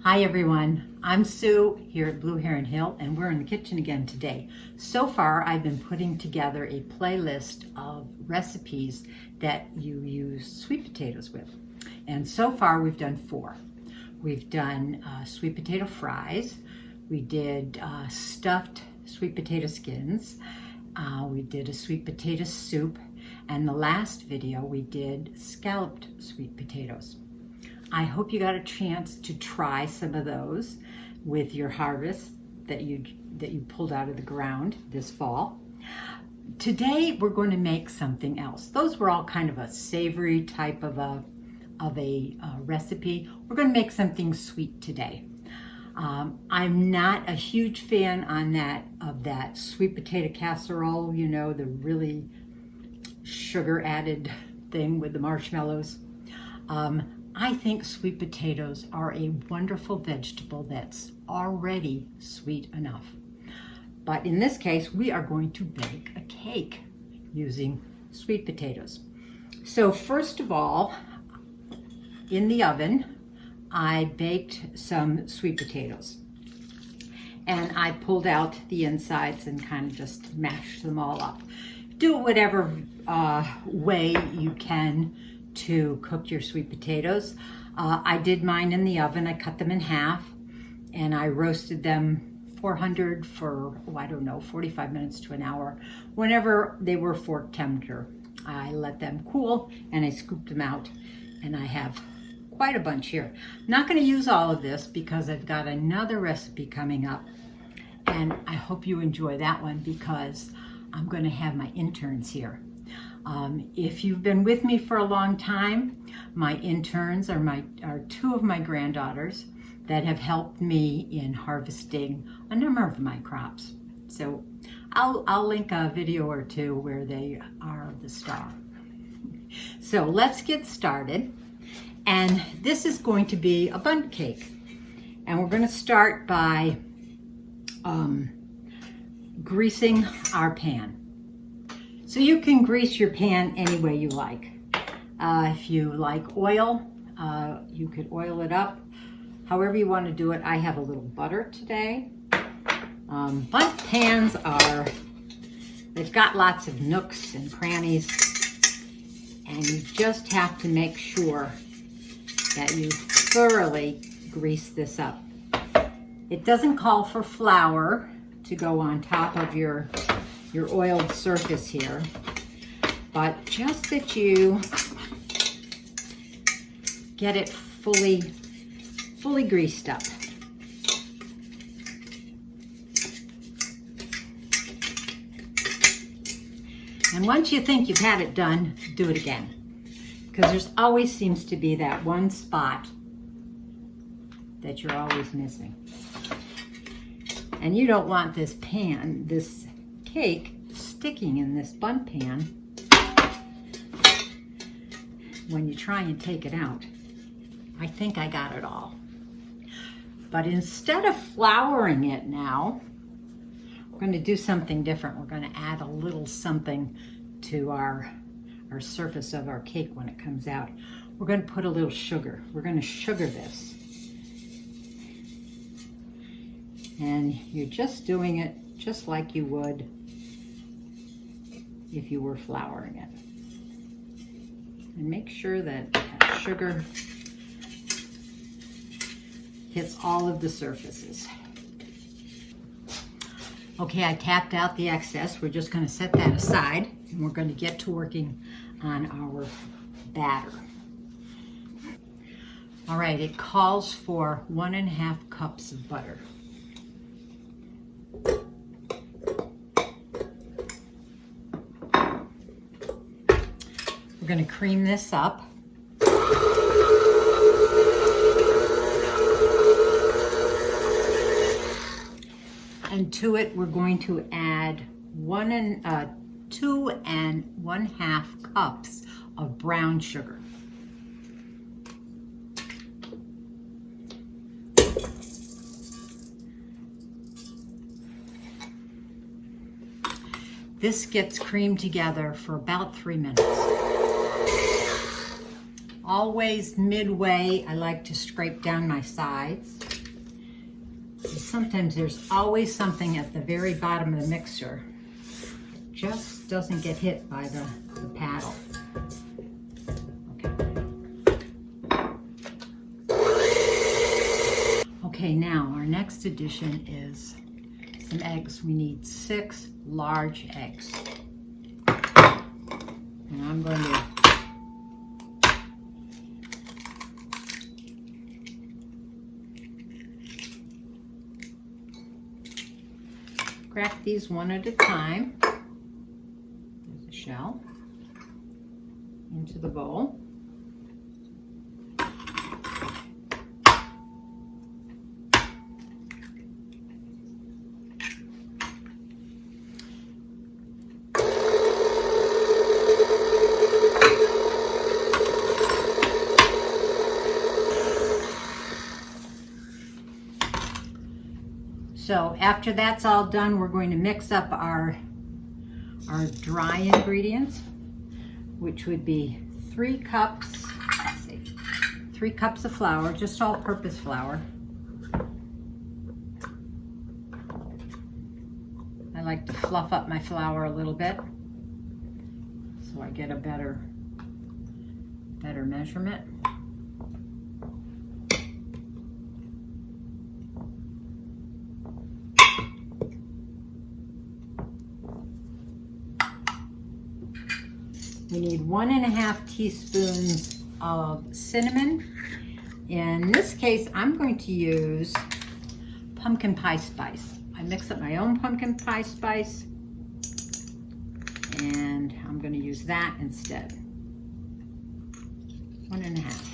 Hi everyone, I'm Sue here at Blue Heron Hill and we're in the kitchen again today. So far I've been putting together a playlist of recipes that you use sweet potatoes with. And so far we've done 4. We've done sweet potato fries, we did stuffed sweet potato skins, we did a sweet potato soup, and the last video we did scalloped sweet potatoes. I hope you got a chance to try some of those with your harvest that you pulled out of the ground this fall. Today we're going to make something else. Those were all kind of a savory type of a recipe. We're going to make something sweet today. I'm not a huge fan of that sweet potato casserole, you know, the really sugar added thing with the marshmallows. I think sweet potatoes are a wonderful vegetable that's already sweet enough. But in this case, we are going to bake a cake using sweet potatoes. So first of all, in the oven, I baked some sweet potatoes. And I pulled out the insides and kind of just mashed them all up. Do it whatever way you can to cook your sweet potatoes. I did mine in the oven. I cut them in half and I roasted them 400 for, 45 minutes to an hour. Whenever they were fork temperature, I let them cool and I scooped them out, and I have quite a bunch here. I'm not going to use all of this because I've got another recipe coming up, and I hope you enjoy that one because I'm going to have my interns here. If you've been with me for a long time, my interns are 2 of my granddaughters that have helped me in harvesting a number of my crops. So I'll link a video or 2 where they are the star. So let's get started. And this is going to be a bundt cake. And we're going to start by greasing our pan. So you can grease your pan any way you like. If you like oil, you could oil it up. However you want to do it. I have a little butter today. Bundt pans they've got lots of nooks and crannies, and you just have to make sure that you thoroughly grease this up. It doesn't call for flour to go on top of your oiled surface here, but just that you get it fully greased up. And once you think you've had it done, do it again, because there's always seems to be that one spot that you're always missing. And you don't want this cake sticking in this bundt pan when you try and take it out. I think I got it all. But instead of flouring it now, we're going to do something different. We're going to add a little something to our surface of our cake when it comes out. We're going to put a little sugar. We're going to sugar this. And you're just doing it just like you would if you were flouring it. And make sure that sugar hits all of the surfaces. Okay, I tapped out the excess. We're just going to set that aside, and we're going to get to working on our batter. All right, it calls for 1½ cups of butter. We're going to cream this up. And to it, we're going to add 2 1/2 cups of brown sugar. This gets creamed together for about 3 minutes. always midway, I like to scrape down my sides. And sometimes there's always something at the very bottom of the mixer that just doesn't get hit by the paddle. Okay, now our next addition is some eggs. We need 6 large eggs. And I'm going to crack these one at a time. There's the shell into the bowl. So after that's all done, we're going to mix up our dry ingredients, which would be 3 cups, let's see, 3 cups of flour, just all-purpose flour. I like to fluff up my flour a little bit so I get a better measurement. We need 1½ teaspoons of cinnamon. In this case, I'm going to use pumpkin pie spice. I mix up my own pumpkin pie spice, and I'm going to use that instead. 1½.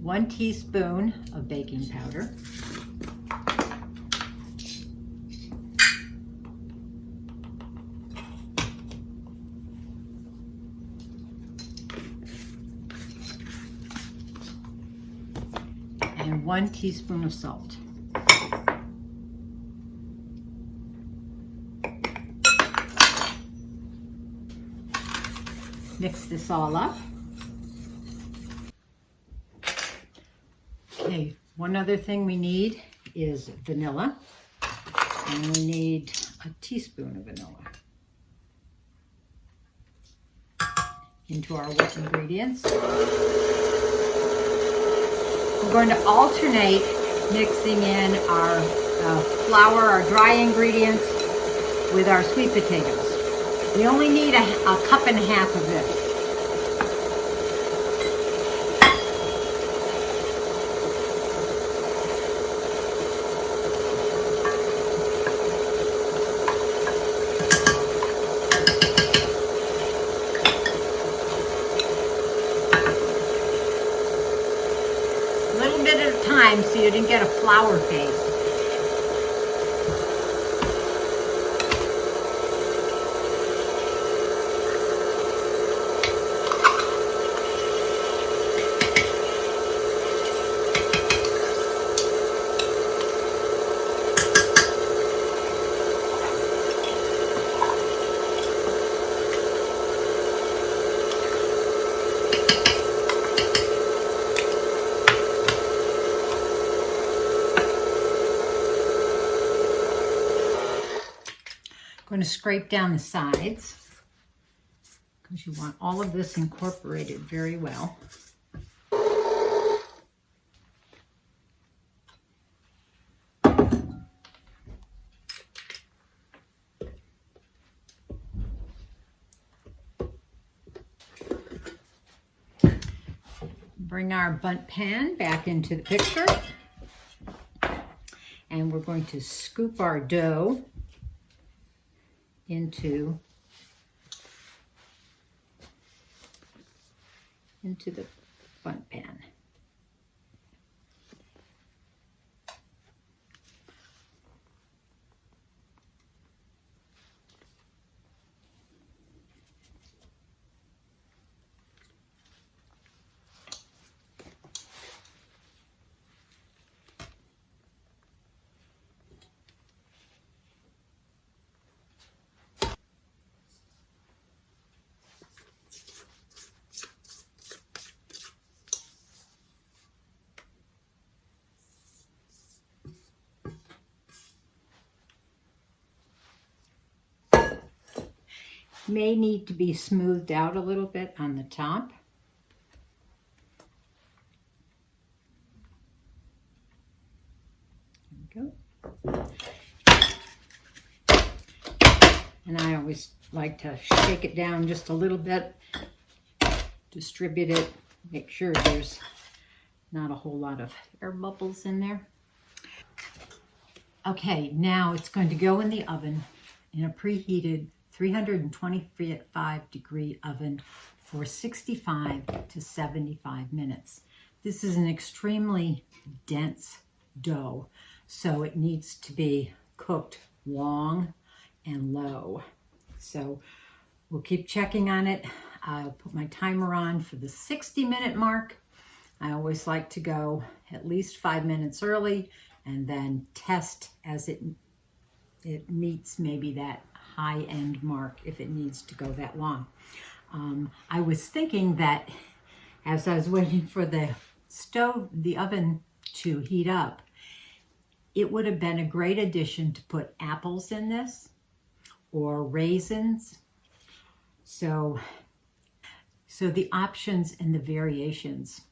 One teaspoon of baking powder. And 1 teaspoon of salt. Mix this all up. Okay, one other thing we need is vanilla, and we need a teaspoon of vanilla into our wet ingredients. We're going to alternate mixing in our flour, our dry ingredients, with our sweet potatoes. We only need a cup and a half of this. A little bit at a time so you didn't get a flour face. I'm going to scrape down the sides because you want all of this incorporated very well. Bring our bundt pan back into the picture, and we're going to scoop our dough into the bundt pan. may need to be smoothed out a little bit on the top. There we go. And I always like to shake it down just a little bit, distribute it, make sure there's not a whole lot of air bubbles in there. Okay, now it's going to go in the oven, in a preheated 325 degree oven for 65 to 75 minutes. This is an extremely dense dough, so it needs to be cooked long and low. So we'll keep checking on it. I'll put my timer on for the 60-minute mark. I always like to go at least 5 minutes early and then test as it meets maybe that high-end mark if it needs to go that long. I was thinking that as I was waiting for the oven to heat up, it would have been a great addition to put apples in this or raisins. So the options and the variations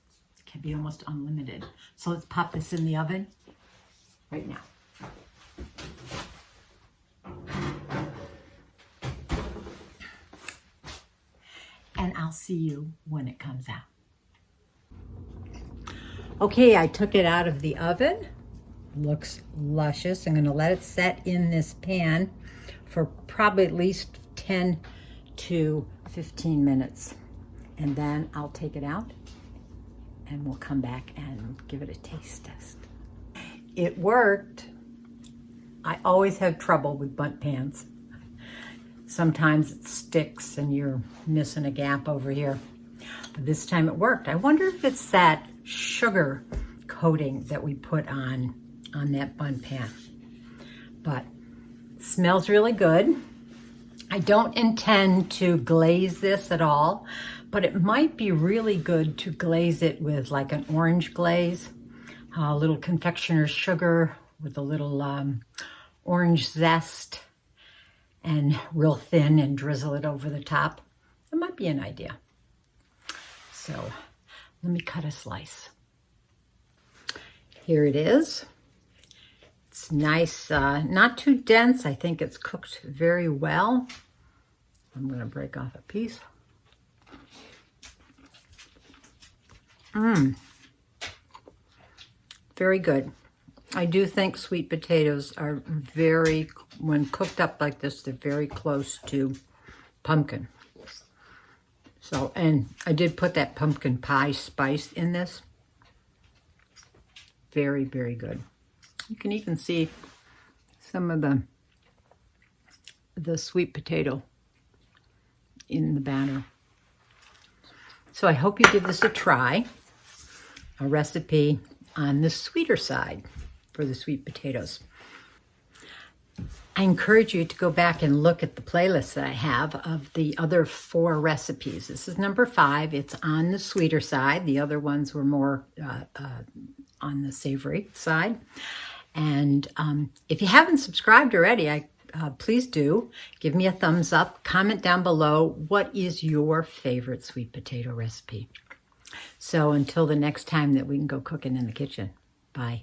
can be almost unlimited. So let's pop this in the oven right now. And I'll see you when it comes out. Okay, I took it out of the oven. Looks luscious. I'm going to let it set in this pan for probably at least 10 to 15 minutes. And then I'll take it out and we'll come back and give it a taste test. It worked. I always have trouble with bundt pans. Sometimes it sticks and you're missing a gap over here. But this time it worked. I wonder if it's that sugar coating that we put on that bundt pan. But it smells really good. I don't intend to glaze this at all, but it might be really good to glaze it with like an orange glaze, a little confectioner's sugar with a little orange zest, and real thin, and drizzle it over the top. It might be an idea. So let me cut a slice. Here it is. It's nice, not too dense. I think it's cooked very well. I'm going to break off a piece. Very good. I do think sweet potatoes are very, when cooked up like this, they're very close to pumpkin. So, and I did put that pumpkin pie spice in this. Very, very good. You can even see some of the sweet potato in the batter. So I hope you give this a try. A recipe on the sweeter side for the sweet potatoes. I encourage you to go back and look at the playlist that I have of the other 4 recipes. This is number 5. It's on the sweeter side. The other ones were more on the savory side. And if you haven't subscribed already, please do. Give me a thumbs up. Comment down below, what is your favorite sweet potato recipe? So until the next time that we can go cooking in the kitchen. Bye.